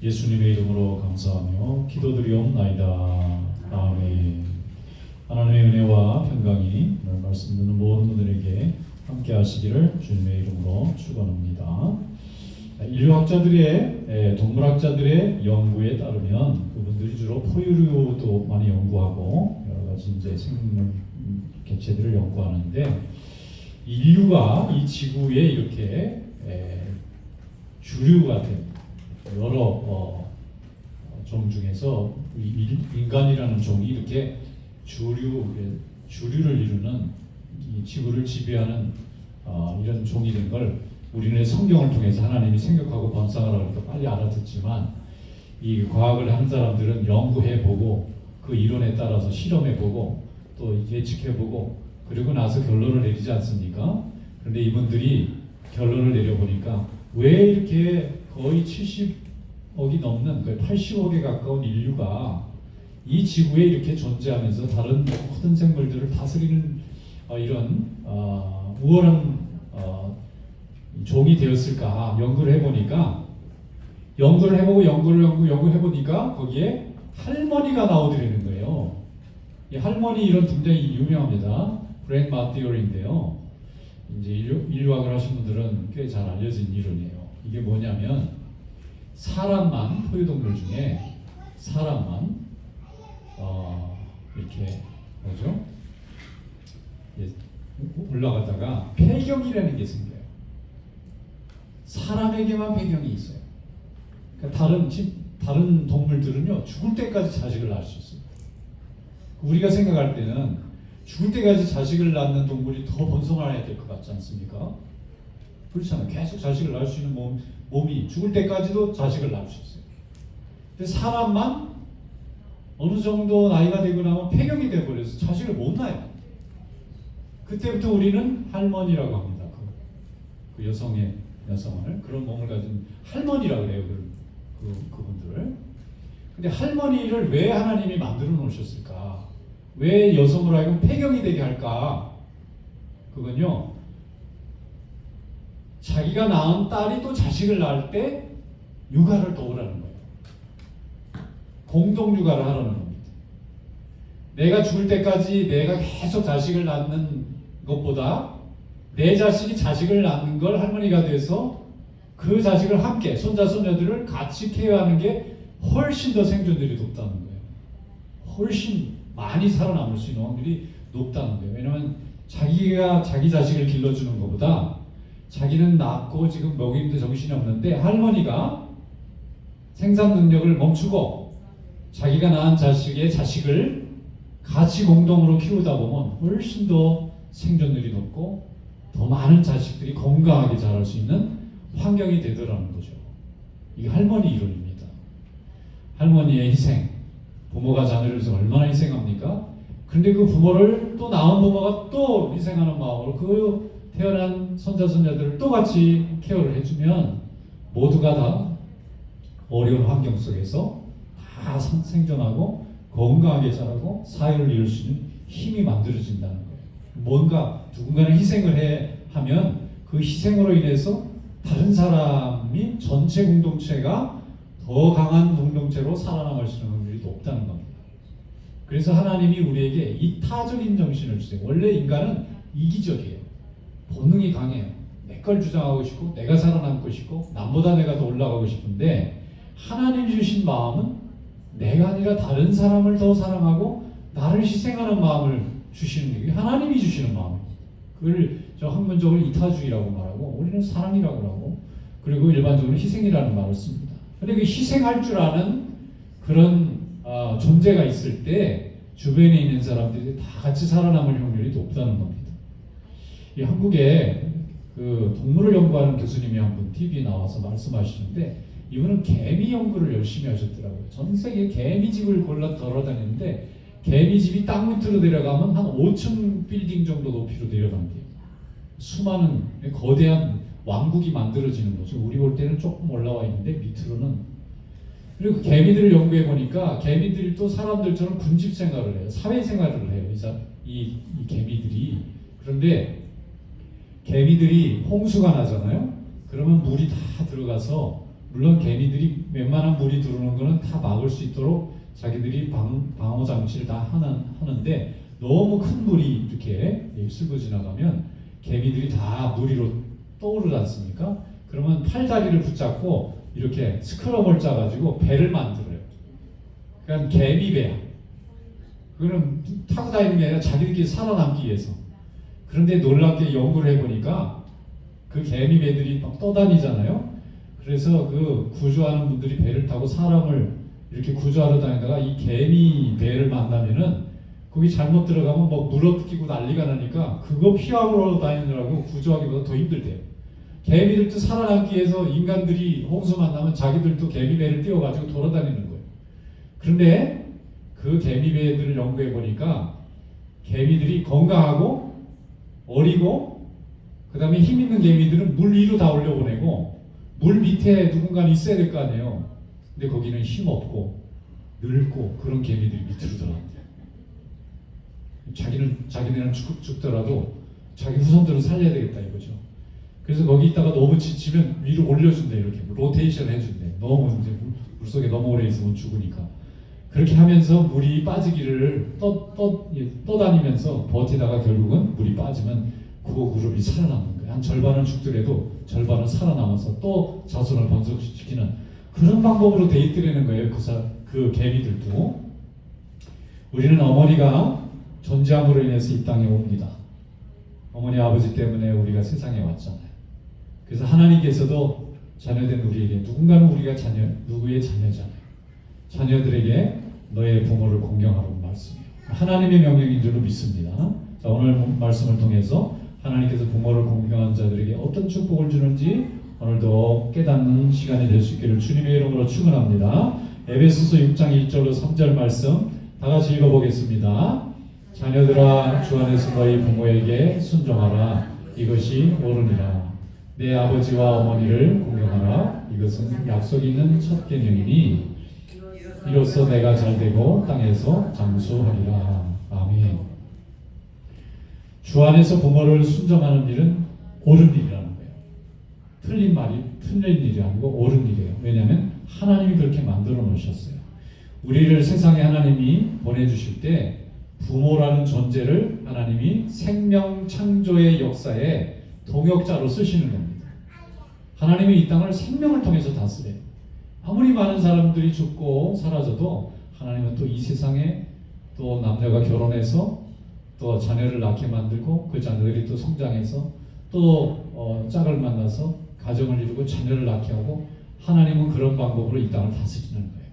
예수님의 이름으로 감사하며 기도드리옵나이다. 아멘. 하나님의 은혜와 평강이 오늘 말씀 듣는 모든 분들에게 함께 하시기를 주님의 이름으로 축원합니다. 인류학자들의 동물학자들의 연구에 따르면 그분들이 주로 포유류도 많이 연구하고 여러 가지 이제 생물 개체들을 연구하는데 인류가 이 지구에 이렇게 주류가 된 여러 종 중에서 인간이라는 종이 이렇게 주류를 이루는 이 지구를 지배하는 이런 종이 된 걸 우리는 성경을 통해서 하나님이 생각하고 번성하라고 하니까 빨리 알아듣지만 이 과학을 하는 사람들은 연구해보고 그 이론에 따라서 실험해보고 또 예측해보고 그리고 나서 결론을 내리지 않습니까? 그런데 이분들이 결론을 내려보니까 왜 이렇게 거의 70억이 넘는 거의 80억에 가까운 인류가 이 지구에 이렇게 존재하면서 다른 모든 생물들을 다스리는 이런 우월한 종이 되었을까 연구를 해보니까 연구해보니까 거기에 할머니가 나오더라는 거예요. 이 할머니 이론 굉장히 유명합니다. 브레인 마티어리인데요. 이제 인류학을 하신 분들은 꽤 잘 알려진 이론이에요. 이게 뭐냐면 사람만 포유동물 중에 사람만 이렇게 뭐죠? 올라가다가 폐경이라는 게 생겨요. 사람에게만 폐경이 있어요. 그러니까 다른 동물들은요 죽을 때까지 자식을 낳을 수 있어요. 우리가 생각할 때는 죽을 때까지 자식을 낳는 동물이 더 번성해야 될 것 같지 않습니까? 그렇잖아요. 계속 자식을 낳을 수 있는 몸이 죽을 때까지도 자식을 낳을 수 있어요. 근데 사람만 어느 정도 나이가 되고 나면 폐경이 돼버려서 자식을 못 낳아요. 그때부터 우리는 할머니라고 합니다. 그 여성을 그런 몸을 가진 할머니라고 해요. 그분들을. 근데 할머니를 왜 하나님이 만들어 놓으셨을까? 왜 여성으로 하여금 폐경이 되게 할까? 그건요. 자기가 낳은 딸이 또 자식을 낳을 때 육아를 도우라는 거예요. 공동 육아를 하라는 겁니다. 내가 죽을 때까지 내가 계속 자식을 낳는 것보다 내 자식이 자식을 낳는 걸 할머니가 돼서 그 자식을 함께 손자 손녀들을 같이 케어하는 게 훨씬 더 생존율이 높다는 거예요. 훨씬 많이 살아남을 수 있는 확률이 높다는 거예요. 왜냐하면 자기가 자기 자식을 길러주는 것보다 자기는 낳고 지금 먹이는데 정신이 없는데 할머니가 생산 능력을 멈추고 자기가 낳은 자식의 자식을 같이 공동으로 키우다 보면 훨씬 더 생존율이 높고 더 많은 자식들이 건강하게 자랄 수 있는 환경이 되더라는 거죠. 이게 할머니 이론입니다. 할머니의 희생, 부모가 자녀를 위해서 얼마나 희생합니까? 근데 그 부모를 또 낳은 부모가 또 희생하는 마음으로 그 태어난 손자 손녀들을 또 같이 케어를 해주면 모두가 다 어려운 환경 속에서 다 생존하고 건강하게 자라고 사회를 이룰 수 있는 힘이 만들어진다는 거예요. 뭔가 누군가는 희생을 하면 그 희생으로 인해서 다른 사람이 전체 공동체가 더 강한 공동체로 살아남을 수 있는 확률이 높다는 겁니다. 그래서 하나님이 우리에게 이타적인 정신을 주세요. 원래 인간은 이기적이에요. 본능이 강해요. 내 걸 주장하고 싶고 내가 살아남고 싶고 남보다 내가 더 올라가고 싶은데 하나님 주신 마음은 내가 아니라 다른 사람을 더 사랑하고 나를 희생하는 마음을 주시는 게 하나님이 주시는 마음입니다. 그걸 저 학문적으로 이타주의라고 말하고 우리는 사랑이라고 하고 그리고 일반적으로 희생이라는 말을 씁니다. 그런데 그 희생할 줄 아는 그런 존재가 있을 때 주변에 있는 사람들이 다 같이 살아남을 확률이 높다는 겁니다. 이 한국에 그 동물을 연구하는 교수님이 한 분 TV에 나와서 말씀하시는데 이분은 개미 연구를 열심히 하셨더라고요. 전 세계 개미집을 돌아다니는데 개미집이 땅 밑으로 내려가면 한 5층 빌딩 정도 높이로 내려간대요. 수많은 거대한 왕국이 만들어지는 거죠. 우리 볼 때는 조금 올라와 있는데 밑으로는. 그리고 그 개미들을 연구해 보니까 개미들이 또 사람들처럼 군집 생활을 해요. 사회 생활을 해요. 이 개미들이. 그런데 개미들이 홍수가 나잖아요. 그러면 물이 다 들어가서 물론 개미들이 웬만한 물이 들어오는 거는 다 막을 수 있도록 자기들이 방어 장치를 다 하는데 너무 큰 물이 이렇게 쓸고 지나가면 개미들이 다 물 위로 떠오르지 않습니까? 그러면 팔다리를 붙잡고 이렇게 스크럼을 짜가지고 배를 만들어요. 그러니까 개미배야. 그거는 타고 다니는 게 아니라 자기들끼리 살아남기 위해서. 그런데 놀랍게 연구를 해보니까 그 개미배들이 막 떠다니잖아요. 그래서 그 구조하는 분들이 배를 타고 사람을 이렇게 구조하러 다니다가 이 개미배를 만나면은 거기 잘못 들어가면 뭐 물어뜯기고 난리가 나니까 그거 피하러 다니느라고 구조하기보다 더 힘들대요. 개미들도 살아남기 위해서 인간들이 홍수 만나면 자기들도 개미배를 띄워가지고 돌아다니는 거예요. 그런데 그 개미배들을 연구해 보니까 개미들이 건강하고 어리고 그 다음에 힘 있는 개미들은 물 위로 다 올려보내고 물 밑에 누군가 있어야 될 거 아니에요. 근데 거기는 힘 없고 늙고 그런 개미들이 밑으로 들어간대요. 자기네는 죽더라도 자기 후손들은 살려야 되겠다 이거죠. 그래서 거기 있다가 너무 지치면 위로 올려준대. 이렇게 로테이션 해준대. 너무 이제 물속에 너무 오래 있으면 죽으니까. 그렇게 하면서 물이 빠지기를 떠다니면서 버티다가 결국은 물이 빠지면 그 그룹이 살아남는 거예요. 한 절반은 죽더라도 절반은 살아남아서 또 자손을 번성시키는 그런 방법으로 돼 있더라는 거예요. 그 개미들도. 우리는 어머니가 존재함으로 인해서 이 땅에 옵니다. 어머니 아버지 때문에 우리가 세상에 왔잖아요. 그래서 하나님께서도 자녀된 우리에게 누군가는 우리가 누구의 자녀잖아요. 자녀들에게 너의 부모를 공경하라는 말씀이에요. 하나님의 명령인 줄로 믿습니다. 자, 오늘 말씀을 통해서 하나님께서 부모를 공경한 자들에게 어떤 축복을 주는지 오늘도 깨닫는 시간이 될 수 있기를 주님의 이름으로 축원합니다. 에베소서 6장 1절로 3절 말씀 다 같이 읽어보겠습니다. 자녀들아 주 안에서 너희 부모에게 순종하라. 이것이 옳으니라. 내 아버지와 어머니를 공경하라. 이것은 약속 있는 첫 계명이니 이로써 내가 잘되고 땅에서 장수하리라. 아멘. 주 안에서 부모를 순종하는 일은 옳은 일이라는 거예요. 틀린 일이 아니고 옳은 일이에요. 왜냐하면 하나님이 그렇게 만들어 놓으셨어요. 우리를 세상에 하나님이 보내주실 때 부모라는 존재를 하나님이 생명 창조의 역사에 동역자로 쓰시는 겁니다. 하나님이 이 땅을 생명을 통해서 다스려요. 아무리 많은 사람들이 죽고 사라져도 하나님은 또 이 세상에 또 남녀가 결혼해서 또 자녀를 낳게 만들고 그 자녀들이 또 성장해서 또 짝을 만나서 가정을 이루고 자녀를 낳게 하고 하나님은 그런 방법으로 이 땅을 다스리는 거예요.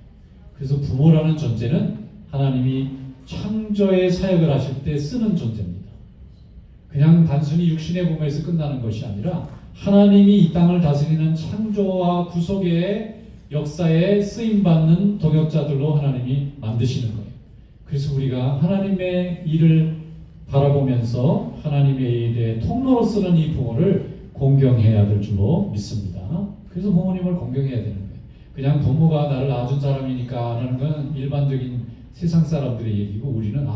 그래서 부모라는 존재는 하나님이 창조의 사역을 하실 때 쓰는 존재입니다. 그냥 단순히 육신의 부모에서 끝나는 것이 아니라 하나님이 이 땅을 다스리는 창조와 구속의 역사에 쓰임받는 동역자들로 하나님이 만드시는 거예요. 그래서 우리가 하나님의 일을 바라보면서 하나님의 일의 통로로 쓰는 이 부모를 공경해야 될 줄로 믿습니다. 그래서 부모님을 공경해야 되는 거예요. 그냥 부모가 나를 낳아준 사람이니까 하는 건 일반적인 세상 사람들의 얘기고 우리는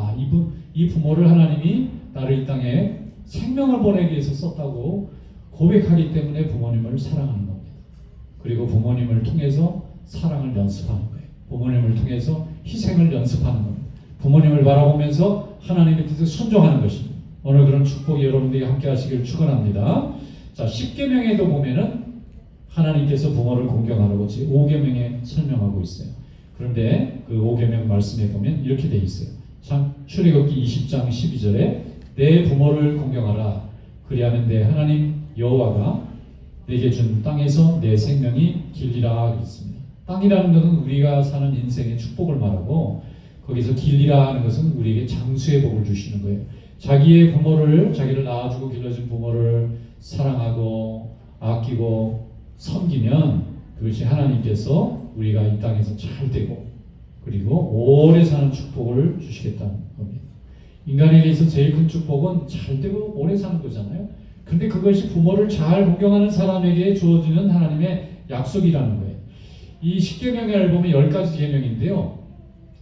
이 부모를 하나님이 나를 이 땅에 생명을 보내기 위해서 썼다고 고백하기 때문에 부모님을 사랑하는 겁니다. 그리고 부모님을 통해서 사랑을 연습하는 거예요. 부모님을 통해서 희생을 연습하는 겁니다. 부모님을 바라보면서 하나님의 뜻에 순종하는 것입니다. 오늘 그런 축복이 여러분들이 함께 하시길 축원합니다. 자, 10계명에도 보면은 하나님께서 부모를 공경하라고 5계명에 설명하고 있어요. 그런데 그 5계명 말씀에 보면 이렇게 돼 있어요. 참 출애굽기 20장 12절에 내 부모를 공경하라. 그리하면 내 하나님 여호와가 내게 준 땅에서 내 생명이 길리라 그랬습니다. 땅이라는 것은 우리가 사는 인생의 축복을 말하고 거기서 길리라 하는 것은 우리에게 장수의 복을 주시는 거예요. 자기의 부모를 자기를 낳아주고 길러준 부모를 사랑하고 아끼고 섬기면 그것이 하나님께서 우리가 이 땅에서 잘 되고 그리고 오래 사는 축복을 주시겠다는 겁니다. 인간에게 있어 제일 큰 축복은 잘 되고 오래 사는 거잖아요. 그런데 그것이 부모를 잘 공경하는 사람에게 주어지는 하나님의 약속이라는 거예요. 이 10계명을 보면 10가지 계명인데요.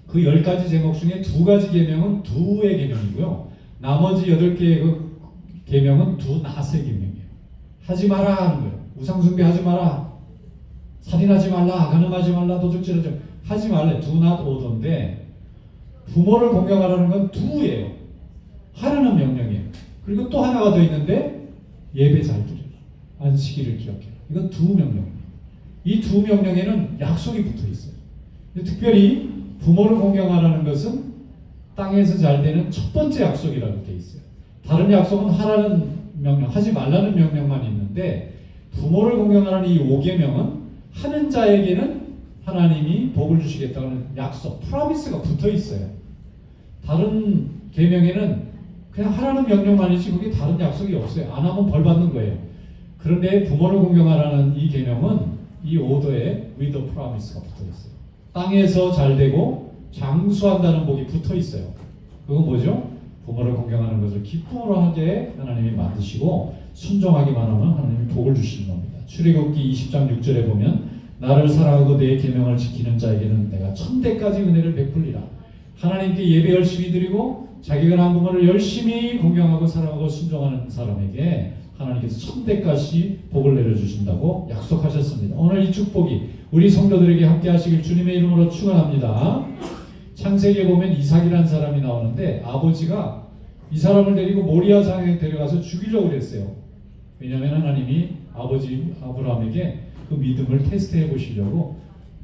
그 10가지 제목 중에 2가지 계명은 두의 계명이고요. 나머지 8개의 그 계명은 두 낫의 계명이에요. 하지 마라 하는 거예요. 우상숭배 하지 마라. 살인하지 말라, 간음하지 말라, 도둑질하지 하지 말래. Do not order인데 부모를 공경하라는 건 do예요. 하라는 명령이에요. 그리고 또 하나가 더 있는데 예배 잘 드려라. 안식일을 기억해라. 이건 do 명령이에요. 이 do 명령에는 약속이 붙어 있어요. 특별히 부모를 공경하라는 것은 땅에서 잘 되는 첫 번째 약속이라고 되어 있어요. 다른 약속은 하라는 명령, 하지 말라는 명령만 있는데 부모를 공경하라는 이 5계명은 하는 자에게는 하나님이 복을 주시겠다는 약속, 프라미스가 붙어 있어요. 다른 계명에는 그냥 하라는 명령만이지 그게 다른 약속이 없어요. 안 하면 벌 받는 거예요. 그런데 부모를 공경하라는 이 계명은 이 오더에 with a promise가 붙어 있어요. 땅에서 잘 되고 장수한다는 복이 붙어 있어요. 그건 뭐죠? 부모를 공경하는 것을 기쁨으로 하게 하나님이 만드시고 순종하기만 하면 하나님이 복을 주시는 겁니다. 출애굽기 20장 6절에 보면 나를 사랑하고 내 계명을 지키는 자에게는 내가 천대까지 은혜를 베풀리라. 하나님께 예배 열심히 드리고 자기가 낳은 부모를 열심히 공경하고 사랑하고 순종하는 사람에게 하나님께서 천대까지 복을 내려주신다고 약속하셨습니다. 오늘 이 축복이 우리 성도들에게 함께 하시길 주님의 이름으로 축원합니다. 창세기에 보면 이삭이라는 사람이 나오는데 아버지가 이 사람을 데리고 모리아 산에 데려가서 죽이려고 그랬어요. 왜냐하면 하나님이 아버지 아브라함에게 그 믿음을 테스트해 보시려고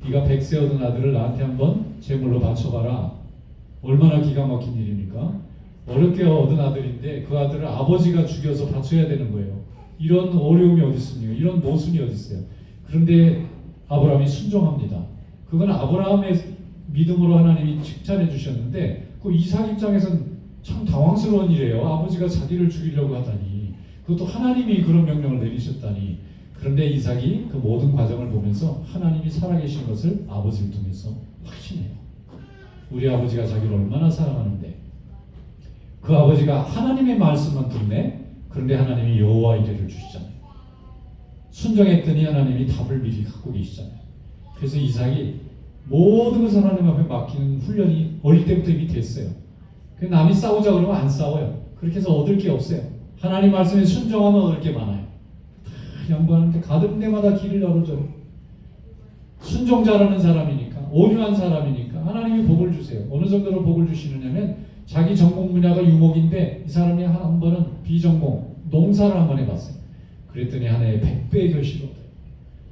네가 100세 얻은 아들을 나한테 한번 제물로 바쳐봐라. 얼마나 기가 막힌 일입니까? 어렵게 얻은 아들인데 그 아들을 아버지가 죽여서 바쳐야 되는 거예요. 이런 어려움이 어디 있습니까? 이런 모순이 어디 있어요? 그런데 아브라함이 순종합니다. 그건 아브라함의 믿음으로 하나님이 칭찬해 주셨는데 그 이삭 입장에서는 참 당황스러운 일이에요. 아버지가 자기를 죽이려고 하다니, 그것도 하나님이 그런 명령을 내리셨다니. 그런데 이삭이 그 모든 과정을 보면서 하나님이 살아계신 것을 아버지를 통해서 확신해요. 우리 아버지가 자기를 얼마나 사랑하는데 그 아버지가 하나님의 말씀만 듣네. 그런데 하나님이 여호와 이레를 주시잖아요. 순종했더니 하나님이 답을 미리 갖고 계시잖아요. 그래서 이삭이 모든 것을 하나님 앞에 맡기는 훈련이 어릴 때부터 이미 됐어요. 남이 싸우자 그러면 안 싸워요. 그렇게 해서 얻을 게 없어요. 하나님 말씀에 순종하면 얻을 게 많아요. 다 양보하는데 가는 데마다 길을 열어줘요. 순종자라는 사람이니까, 온유한 사람이니까 하나님이 복을 주세요. 어느 정도로 복을 주시느냐면 자기 전공 분야가 유목인데 이 사람이 한 번은 비전공 농사를 한번 해봤어요. 그랬더니 한 해에 100배의 결실을 얻어요.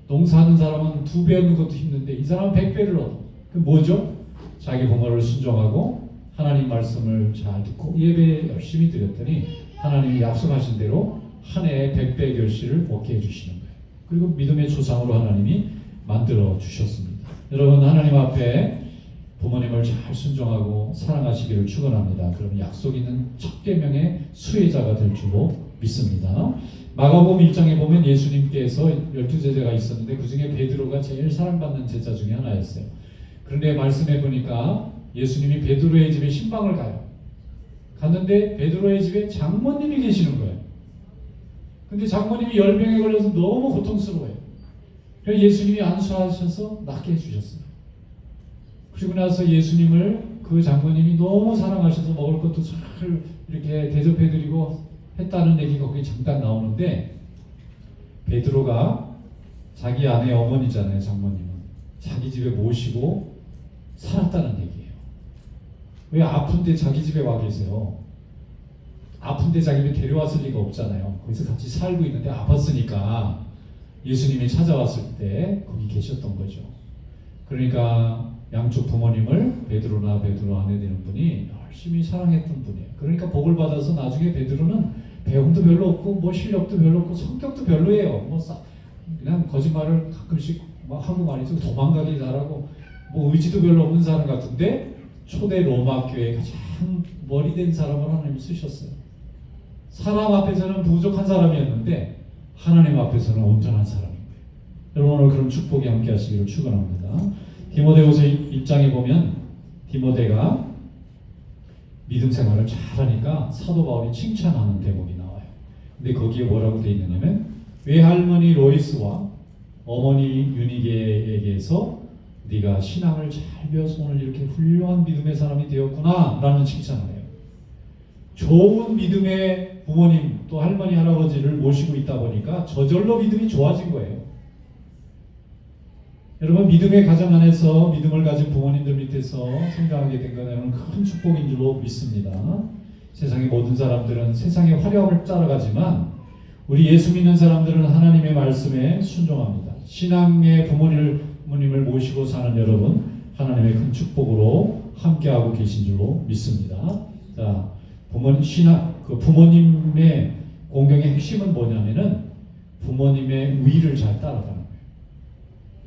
농사하는 사람은 2배 얻는 것도 힘든데 이 사람은 100배를 얻어요. 그 뭐죠? 자기 부모를 순종하고 하나님 말씀을 잘 듣고 예배 열심히 드렸더니 하나님이 약속하신 대로 한 해에 100배의 결실을 얻게 해주시는 거예요. 그리고 믿음의 조상으로 하나님이 만들어 주셨습니다. 여러분, 하나님 앞에 부모님을 잘 순종하고 사랑하시기를 축원합니다. 그러면 약속 있는 첫 계명의 수혜자가 될 줄로 믿습니다. 마가복음 1장에 보면 예수님께서 12제자가 있었는데 그 중에 베드로가 제일 사랑받는 제자 중에 하나였어요. 그런데 말씀해 보니까 예수님이 베드로의 집에 신방을 가요. 갔는데 베드로의 집에 장모님이 계시는 거예요. 근데 장모님이 열병에 걸려서 너무 고통스러워요. 그래서 예수님이 안수하셔서 낫게 해주셨어요. 그리고 나서 예수님을 그 장모님이 너무 사랑하셔서 먹을 것도 잘 이렇게 대접해드리고 했다는 얘기가 거기 잠깐 나오는데 베드로가 자기 아내 어머니잖아요. 장모님은 자기 집에 모시고 살았다는 얘기예요. 왜 아픈데 자기 집에 와 계세요? 아픈데 자기 집에 데려왔을 리가 없잖아요. 거기서 같이 살고 있는데 아팠으니까 예수님이 찾아왔을 때 거기 계셨던 거죠. 그러니까 양쪽 부모님을 베드로 아내 되는 분이 열심히 사랑했던 분이에요. 그러니까 복을 받아서 나중에 베드로는 배움도 별로 없고 뭐 실력도 별로 없고 성격도 별로예요. 그냥 거짓말을 가끔씩 막 하고 말이죠. 도망가기 잘하고 뭐 의지도 별로 없는 사람 같은데 초대 로마 교회에 가장 머리된 사람을 하나님이 쓰셨어요. 사람 앞에서는 부족한 사람이었는데 하나님 앞에서는 온전한 사람인 거예요. 여러분, 오늘 그런 축복이 함께 하시기를 축원합니다. 디모데후서 1장에 보면 디모데가 믿음 생활을 잘하니까 사도 바울이 칭찬하는 대목이 나와요. 근데 거기에 뭐라고 되어 있느냐면 외할머니 로이스와 어머니 유니게에게서 네가 신앙을 잘 배워서 오늘 이렇게 훌륭한 믿음의 사람이 되었구나 라는 칭찬을 해요. 좋은 믿음의 부모님 또 할머니 할아버지를 모시고 있다 보니까 저절로 믿음이 좋아진 거예요. 여러분 믿음의 가정 안에서 믿음을 가진 부모님들 밑에서 성장하게 된 건 여러분 큰 축복인 줄로 믿습니다. 세상의 모든 사람들은 세상의 화려함을 따라가지만 우리 예수 믿는 사람들은 하나님의 말씀에 순종합니다. 신앙의 부모님을 모시고 사는 여러분 하나님의 큰 축복으로 함께하고 계신 줄로 믿습니다. 자, 부모님의 공경의 핵심은 뭐냐면은 부모님의 위를 잘 따라가는 거예요.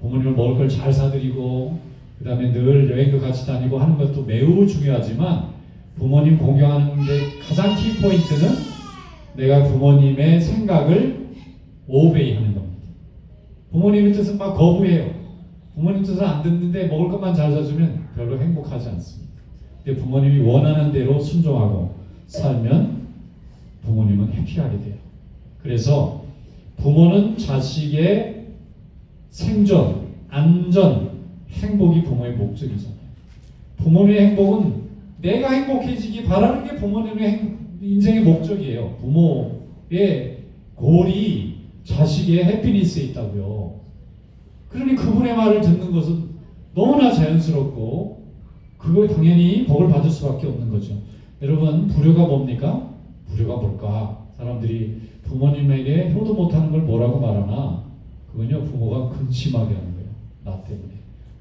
부모님을 먹을 걸 잘 사드리고 그 다음에 늘 여행도 같이 다니고 하는 것도 매우 중요하지만 부모님 공경하는데 가장 키포인트는 내가 부모님의 생각을 오베이하는 겁니다. 부모님의 뜻은 막 거부해요. 부모님 뜻을 안 듣는데 먹을 것만 잘 사주면 별로 행복하지 않습니다. 근데 부모님이 원하는 대로 순종하고 살면 부모님은 해피하게 돼요. 그래서 부모는 자식의 생존, 안전, 행복이 부모의 목적이잖아요. 부모님의 행복은 내가 행복해지기 바라는 게 부모님의 인생의 목적이에요. 부모의 골이 자식의 해피니스에 있다고요. 그러니 그분의 말을 듣는 것은 너무나 자연스럽고 그거 당연히 복을 받을 수밖에 없는 거죠. 여러분 불효가 뭡니까? 불효가 뭘까? 사람들이 부모님에게 효도 못하는 걸 뭐라고 말하나? 그건요 부모가 근심하게 하는 거예요. 나 때문에.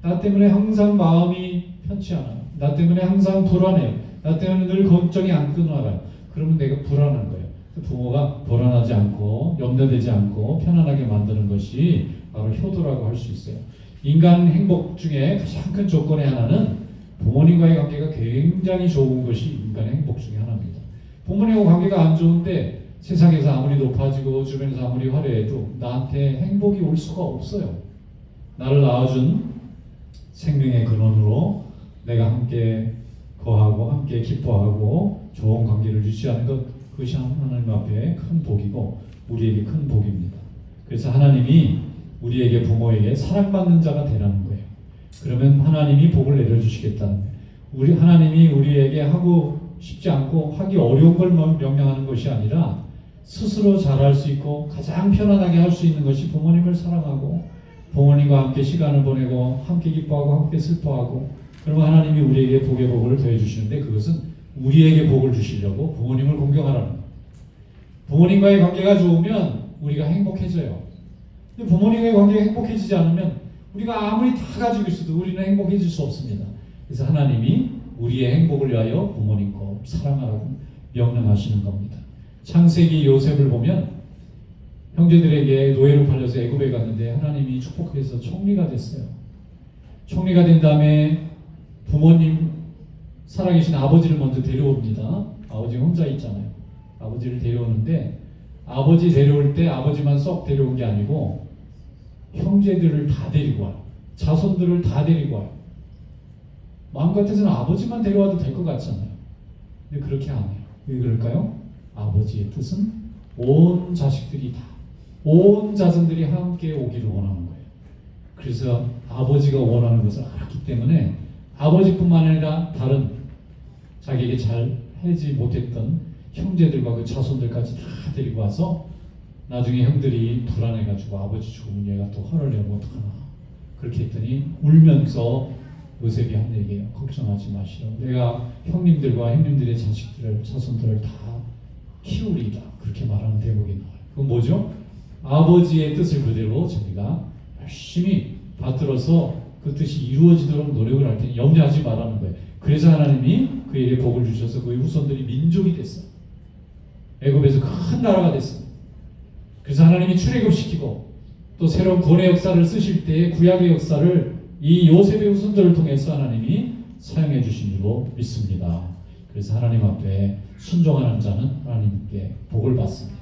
나 때문에 항상 마음이 편치 않아요. 나 때문에 항상 불안해요. 나 때문에 늘 걱정이 안 끝나가요. 그러면 내가 불안한 거예요. 부모가 불안하지 않고 염려되지 않고 편안하게 만드는 것이 바로 효도라고 할 수 있어요. 인간 행복 중에 가장 큰 조건의 하나는 부모님과의 관계가 굉장히 좋은 것이 인간의 행복 중에 하나입니다. 부모님과 관계가 안 좋은데 세상에서 아무리 높아지고 주변에서 아무리 화려해도 나한테 행복이 올 수가 없어요. 나를 낳아준 생명의 근원으로 내가 함께 거하고 함께 기뻐하고 좋은 관계를 유지하는 것, 그것이 하나님 앞에 큰 복이고 우리에게 큰 복입니다. 그래서 하나님이 우리에게 부모에게 사랑받는 자가 되라는 거예요. 그러면 하나님이 복을 내려주시겠다는 거예요. 하나님이 우리에게 하고 싶지 않고 하기 어려운 걸 명령하는 것이 아니라 스스로 잘할 수 있고 가장 편안하게 할 수 있는 것이 부모님을 사랑하고 부모님과 함께 시간을 보내고 함께 기뻐하고 함께 슬퍼하고 그러면 하나님이 우리에게 복의 복을 더해주시는데 그것은 우리에게 복을 주시려고 부모님을 공경하라는 거예요. 부모님과의 관계가 좋으면 우리가 행복해져요. 근데 부모님과의 관계가 행복해지지 않으면 우리가 아무리 다 가지고 있어도 우리는 행복해질 수 없습니다. 그래서 하나님이 우리의 행복을 위하여 부모님과 사랑하라고 명령하시는 겁니다. 창세기 요셉을 보면 형제들에게 노예로 팔려서 애굽에 갔는데 하나님이 축복해서 총리가 됐어요. 총리가 된 다음에 부모님 살아계신 아버지를 먼저 데려옵니다. 아버지 혼자 있잖아요. 아버지를 데려오는데 아버지 데려올 때 아버지만 쏙 데려온 게 아니고 형제들을 다 데리고 와요. 자손들을 다 데리고 와요. 마음 같아서는 아버지만 데려와도 될 것 같잖아요. 근데 그렇게 안 해요. 왜 그럴까요? 아버지의 뜻은 온 자식들이 다, 온 자손들이 함께 오기를 원하는 거예요. 그래서 아버지가 원하는 것을 알았기 때문에 아버지뿐만 아니라 다른 자기에게 잘 하지 못했던 형제들과 그 자손들까지 다 데리고 와서 나중에 형들이 불안해가지고 아버지 죽으면 얘가 또 화를 내면 어떡하나 그렇게 했더니 울면서 요셉이 한 얘기예요. 걱정하지 마시라고. 내가 형님들과 형님들의 자식들을 자손들을 다 키우리다. 그렇게 말하는 대목이 나와요. 그건 뭐죠? 아버지의 뜻을 그대로 저희가 열심히 받들어서 그 뜻이 이루어지도록 노력을 할 테니 염려하지 말라는 거예요. 그래서 하나님이 그에게 복을 주셔서 그의 후손들이 민족이 됐어요. 애굽에서 큰 나라가 됐어요. 그래서 하나님이 출애굽시키고 또 새로운 구원의 역사를 쓰실 때의 구약의 역사를 이 요셉의 후손들을 통해서 하나님이 사용해 주신 줄로 믿습니다. 그래서 하나님 앞에 순종하는 자는 하나님께 복을 받습니다.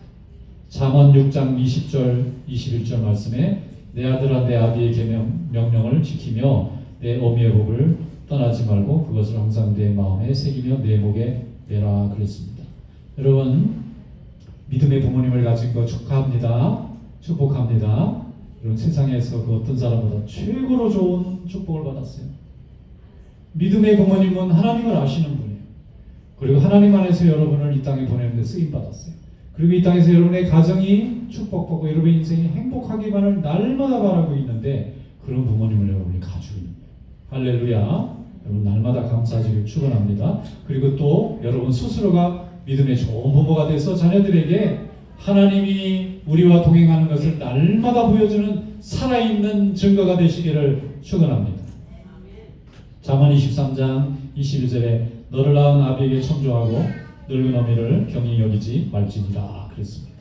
잠언 6장 20절 21절 말씀에 내 아들아 내 아비의 명령을 지키며 내 어미의 복을 떠나지 말고 그것을 항상 내 마음에 새기며 내 목에 매라 그랬습니다. 여러분 믿음의 부모님을 가진 거 축하합니다. 축복합니다. 여러분 세상에서 그 어떤 사람보다 최고로 좋은 축복을 받았어요. 믿음의 부모님은 하나님을 아시는 분이에요. 그리고 하나님 안에서 여러분을 이 땅에 보내는 데 쓰임 받았어요. 그리고 이 땅에서 여러분의 가정이 축복받고 여러분의 인생이 행복하기만을 날마다 바라고 있는데 그런 부모님을 여러분이 가지고 있는 거예요. 할렐루야. 여러분 날마다 감사하시길 축원합니다. 그리고 또 여러분 스스로가 믿음의 좋은 부모가 돼서 자녀들에게 하나님이 우리와 동행하는 것을 날마다 보여주는 살아있는 증거가 되시기를 축원합니다. 잠언 23장 21절에 너를 낳은 아비에게 청조하고 늙은 어미를 경히 여기지 말지니라 그랬습니다.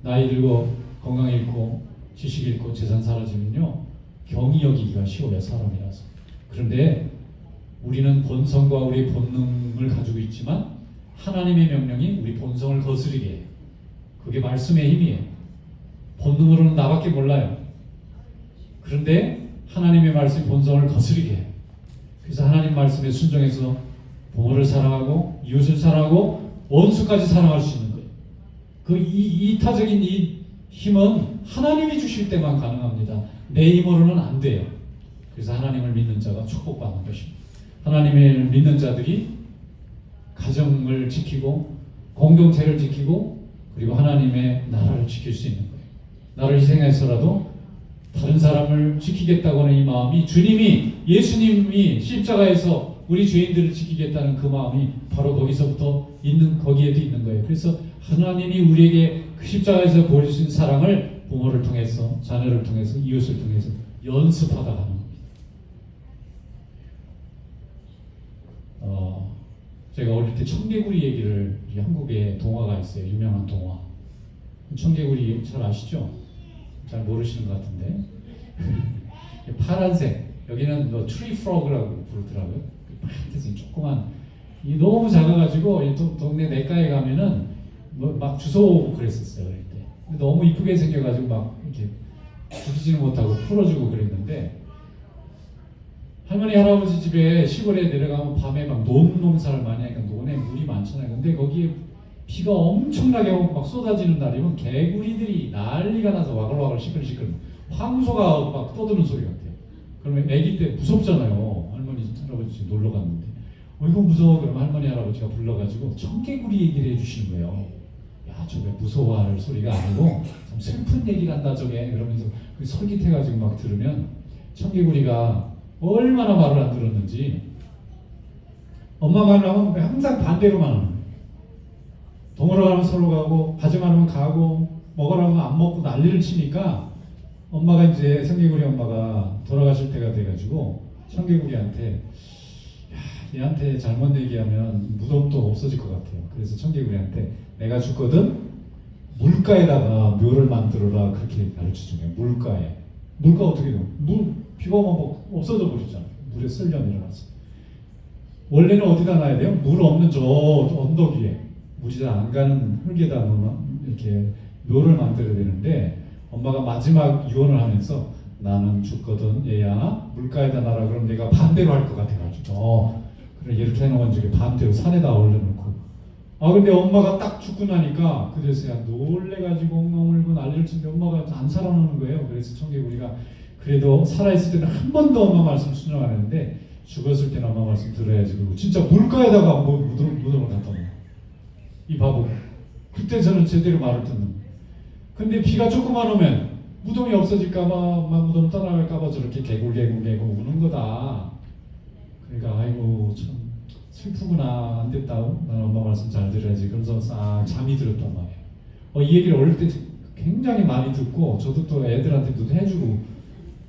나이 들고 건강 잃고 지식 잃고 재산 사라지면요 경히 여기기가 쉬워요, 사람이라서. 그런데 우리는 본성과 우리 본능을 가지고 있지만 하나님의 명령이 우리 본성을 거스르게 해요. 그게 말씀의 힘이에요. 본능으로는 나밖에 몰라요. 그런데 하나님의 말씀이 본성을 거스르게 해요. 그래서 하나님 말씀에 순종해서 부모를 사랑하고 이웃을 사랑하고 원수까지 사랑할 수 있는 거예요. 그 이타적인 이 힘은 하나님이 주실 때만 가능합니다. 내 힘으로는 안 돼요. 그래서 하나님을 믿는 자가 축복받는 것입니다. 하나님을 믿는 자들이 가정을 지키고 공동체를 지키고 그리고 하나님의 나라를 지킬 수 있는 거예요. 나를 희생해서라도 다른 사람을 지키겠다고 하는 이 마음이 주님이 예수님이 십자가에서 우리 죄인들을 지키겠다는 그 마음이 바로 거기서부터 있는 거기에도 있는 거예요. 그래서 하나님이 우리에게 그 십자가에서 보여주신 사랑을 부모를 통해서 자녀를 통해서 이웃을 통해서 연습하다 가는 겁니다. 제가 어릴 때 청개구리 얘기를 한국에 동화가 있어요. 유명한 동화. 청개구리 잘 아시죠? 잘 모르시는 것 같은데 파란색 여기는 뭐 트리 프로그라고 부르더라고요. 파란색 조그만 이 너무 작아가지고 이 동네 내과에 가면은 뭐 막 주워 그랬었어요 어릴 때. 근데 너무 이쁘게 생겨가지고 막 이렇게 죽이지는 못하고 풀어주고 그랬는데 할머니 할아버지 집에 시골에 내려가면 밤에 막 논 농사를 많이 하니까 논에 물이 많잖아요. 근데 거기에 비가 엄청나게 막 쏟아지는 날이면 개구리들이 난리가 나서 와글와글 시끌시끌 황소가 막 떠드는 소리 같아요. 그러면 아기 때 무섭잖아요. 할머니 할아버지 집 놀러 갔는데 이거 무서워. 그러면 할머니 할아버지가 불러가지고 청개구리 얘기를 해주시는 거예요. 야 저게 무서워할 소리가 아니고 참 슬픈 얘기를 한다 저게. 그러면서 그 솔깃해가지고 막 들으면 청개구리가 얼마나 말을 안 들었는지 엄마 말을 하면 항상 반대로만 하는 거예요. 동으로 가면 서로 가고 가지 말으면 가고 먹으라면 안 먹고 난리를 치니까 엄마가 이제 청개구리 엄마가 돌아가실 때가 돼가지고 청개구리한테 야, 얘한테 잘못 얘기하면 무덤도 없어질 것 같아요. 그래서 청개구리한테 내가 죽거든 물가에다가 묘를 만들어라 그렇게 가르쳐준 거예요. 물가에. 물가 어떻게 돼요? 비가 오면 없어져 버리잖아요. 물에 쓸려 내려가서. 원래는 어디다 놔야 돼요? 물 없는 저 언덕 위에. 물이 잘 안 가는 흙에다 이렇게 묘를 만들어야 되는데 엄마가 마지막 유언을 하면서 나는 죽거든 얘야 물가에다 놔라. 그럼 내가 반대로 할 것 같아가지고 그래 이렇게 해놓은 적에 반대로 산에다 올려놓고 근데 엄마가 딱 죽고 나니까 그래서야 놀래가지고 엉엉 울고 난리를 치는데 엄마가 안 살아나는 거예요. 그래서 청개구리가 그래도 살아있을 때는 한 번도 엄마 말씀 순종 안 했는데 죽었을 때는 엄마 말씀 들어야지. 그리고 진짜 물가에다가 무덤을 갖다 놓은 이 바보. 그때 저는 제대로 말을 듣는 거예요. 근데 비가 조금만 오면 무덤이 없어질까봐 막 무덤 떠나갈까봐 저렇게 개굴개굴 우는 거다. 그러니까 아이고 참 슬프구나. 안 됐다. 나는 엄마 말씀 잘 들어야지. 그러면서 싹 잠이 들었단 말이에요. 이 얘기를 어릴 때 굉장히 많이 듣고 저도 또 애들한테도 해주고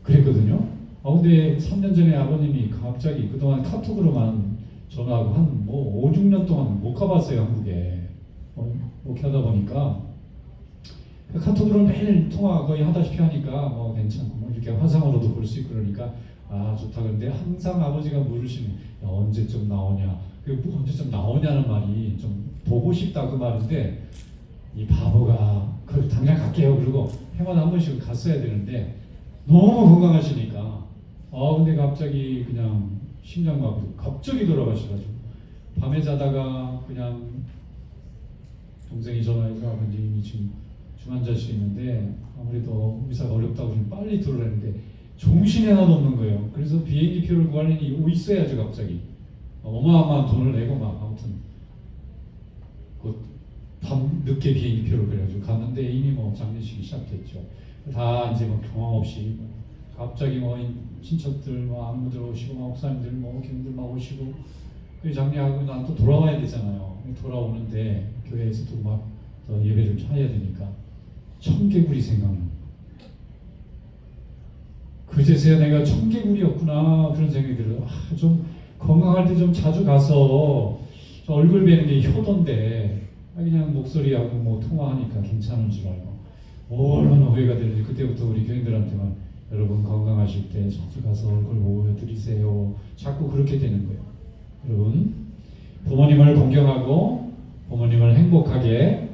그랬거든요. 근데 3년 전에 아버님이 갑자기 그동안 카톡으로만 전화하고 한 5, 6년 동안 못 가봤어요 한국에. 이렇게 하다 보니까 카톡으로 매일 통화 거의 하다시피 하니까 괜찮고 이렇게 화상으로도 볼 수 있고 그러니까 좋다. 그런데 항상 아버지가 물으시는 언제쯤 나오냐. 언제쯤 나오냐는 말이 좀 보고 싶다 그 말인데 이 바보가 그걸 당장 갈게요. 그리고 해마다 한 번씩 갔어야 되는데 너무 건강하시니까 근데 갑자기 그냥 심장마비 갑자기 돌아가셔가지고 밤에 자다가 그냥 동생이 전화해서 아버님이 지금 중환자실에 있는데 아무래도 의사가 어렵다고 좀 빨리 들어오라는데 정신이 하나도 없는 거예요. 그래서 비행기 표를 구하려니 있어야죠. 갑자기 어마어마한 돈을 내고 막 아무튼 밤 늦게 비행기 표를 그래가지고 갔는데 이미 장례식이 시작됐죠. 다 이제 경황 없이 갑자기 뭐 친척들 뭐 안무들 오시고 목사님들 뭐 교인들 막 오시고 그 장례하고 난 또 돌아와야 되잖아요. 돌아오는데 교회에서도 막 예배를 해야 되니까 청개구리 생각나. 그제서야 내가 청개구리였구나 그런 생각이 들어요. 좀 건강할 때 좀 자주 가서 얼굴 뵈는 게 효도인데 그냥 목소리하고 뭐 통화하니까 괜찮은 줄 알고 얼마나 후회가 되는지 그때부터 우리 교인들한테만 여러분 건강하실 때 자주 가서 얼굴 보여드리세요. 자꾸 그렇게 되는 거예요. 여러분 부모님을 공경하고 부모님을 행복하게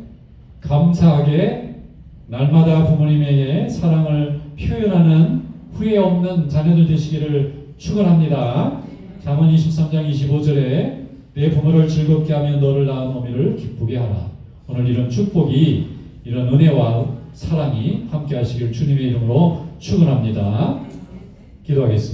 감사하게 날마다 부모님에게 사랑을 표현하는 후회 없는 자녀들 되시기를 축원합니다. 잠언 23장 25절에 내 부모를 즐겁게 하며 너를 낳은 어미를 기쁘게 하라. 오늘 이런 축복이 이런 은혜와 사랑이 함께 하시길 주님의 이름으로 축원합니다. 기도하겠습니다.